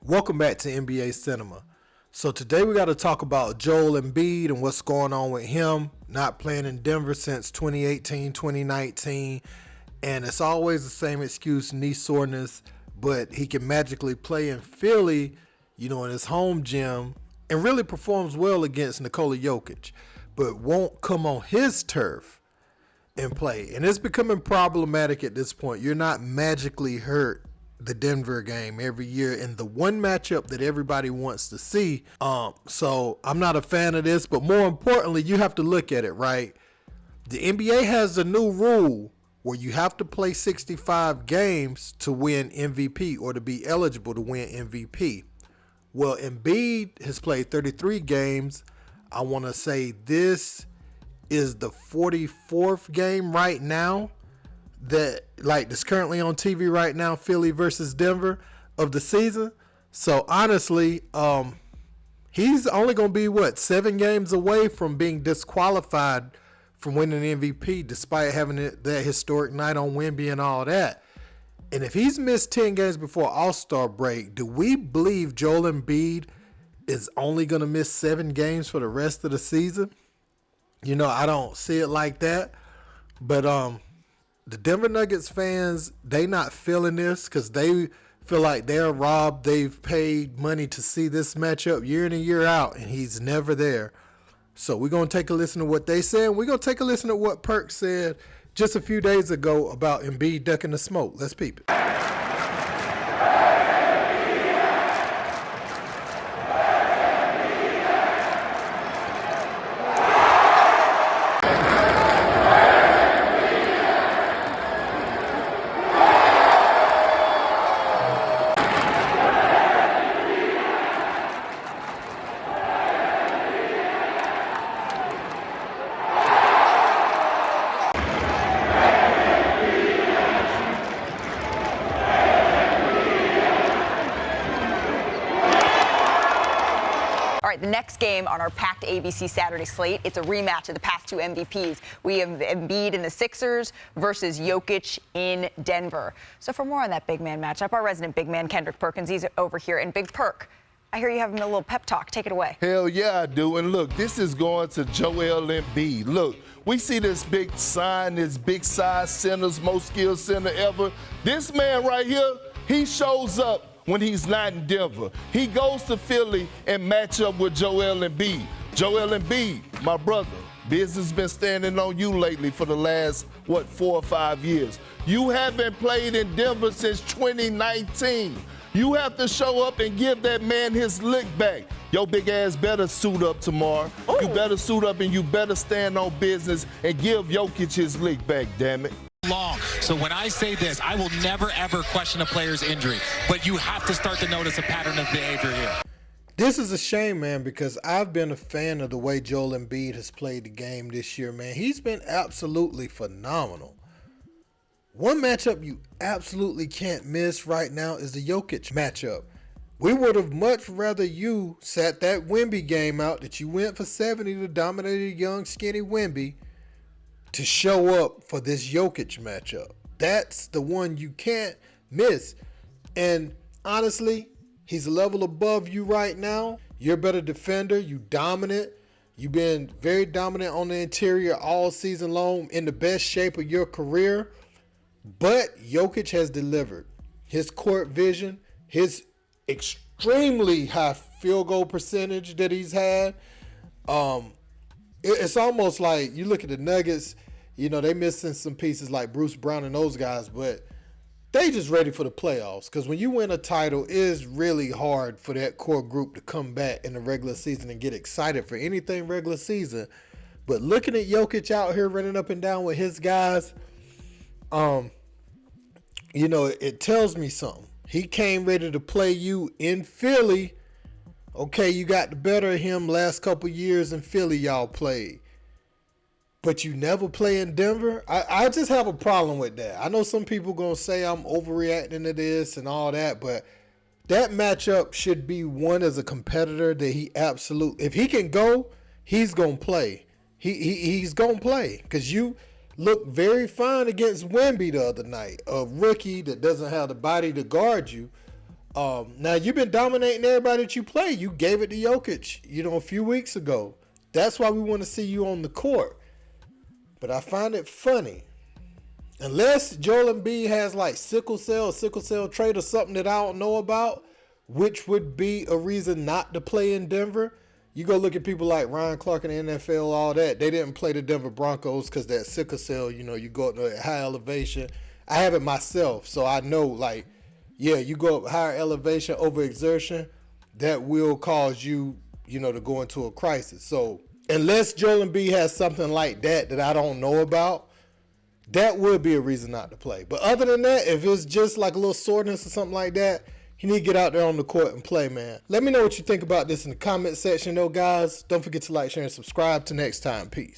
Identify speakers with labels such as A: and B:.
A: Welcome back to NBA Cinema. So today we got to talk about Joel Embiid and what's going on with him, not playing in Denver since 2018, 2019. And it's always the same excuse, knee soreness, but he can magically play in Philly, in his home gym, and really performs well against Nikola Jokic, but won't come on his turf and play. And it's becoming problematic at this point. You're not magically hurt the Denver game every year in the one matchup that everybody wants to see. So I'm not a fan of this, but more importantly, you have to look at it, right? The NBA has a new rule where you have to play 65 games to win MVP or to be eligible to win MVP. Well, Embiid has played 33 games. I want to say this is the 44th game right now that's currently on TV right now, Philly versus Denver of the season. So honestly, he's only going to be 7 games away from being disqualified from winning the MVP, despite having that historic night on Wemby and all that. And if he's missed 10 games before All-Star break, do we believe Joel Embiid is only going to miss 7 games for the rest of the season? I don't see it like that. But the Denver Nuggets fans, they not feeling this because they feel like they're robbed. They've paid money to see this matchup year in and year out, and he's never there. So we're going to take a listen to what they said. We're going to take a listen to what Perk said just a few days ago about Embiid ducking the smoke. Let's peep it.
B: All right, the next game on our packed ABC Saturday slate, it's a rematch of the past 2 MVPs. We have Embiid in the Sixers versus Jokic in Denver. So for more on that big man matchup, our resident big man, Kendrick Perkins, he's over here. And Big Perk, I hear you having a little pep talk. Take it away.
C: Hell yeah, I do. And look, this is going to Joel Embiid. Look, we see this big sign, this big size centers, most skilled center ever. This man right here, he shows up when he's not in Denver. He goes to Philly and match up with Joel Embiid. Joel Embiid, my brother, business been standing on you lately for the last, 4 or 5 years. You haven't played in Denver since 2019. You have to show up and give that man his lick back. Your big ass better suit up tomorrow. Ooh. You better suit up and you better stand on business and give Jokic his lick back, damn it.
D: Long. So when I say this, I will never, ever question a player's injury. But you have to start to notice a pattern of behavior here.
A: This is a shame, man, because I've been a fan of the way Joel Embiid has played the game this year, man. He's been absolutely phenomenal. One matchup you absolutely can't miss right now is the Jokic matchup. We would have much rather you sat that Wemby game out that you went for 70 to dominate a young, skinny Wemby to show up for this Jokic matchup. That's the one you can't miss. And honestly, he's a level above you right now. You're a better defender. You dominant. You've been very dominant on the interior all season long, in the best shape of your career. But Jokic has delivered. His court vision, his extremely high field goal percentage that he's had. It's almost like you look at the Nuggets, they missing some pieces like Bruce Brown and those guys, but they just ready for the playoffs. Because when you win a title, it is really hard for that core group to come back in the regular season and get excited for anything regular season. But looking at Jokic out here running up and down with his guys, it tells me something. He came ready to play you in Philly. Okay, you got the better of him last couple years in Philly y'all played. But you never play in Denver? I just have a problem with that. I know some people going to say I'm overreacting to this and all that, but that matchup should be one as a competitor that he absolutely, if he can go, he's going to play. He's going to play because you look very fine against Wemby the other night, a rookie that doesn't have the body to guard you. Now, you've been dominating everybody that you play. You gave it to Jokic, a few weeks ago. That's why we want to see you on the court. But I find it funny. Unless Joel Embiid has like sickle cell trait or something that I don't know about, which would be a reason not to play in Denver. You go look at people like Ryan Clark in the NFL, all that. They didn't play the Denver Broncos because that sickle cell, you go up to a high elevation. I have it myself, so I know, you go up higher elevation, overexertion, that will cause you, to go into a crisis. So unless Joel Embiid has something like that I don't know about, that would be a reason not to play. But other than that, if it's just like a little soreness or something like that, you need to get out there on the court and play, man. Let me know what you think about this in the comment section, though, guys. Don't forget to like, share, and subscribe. Till next time. Peace.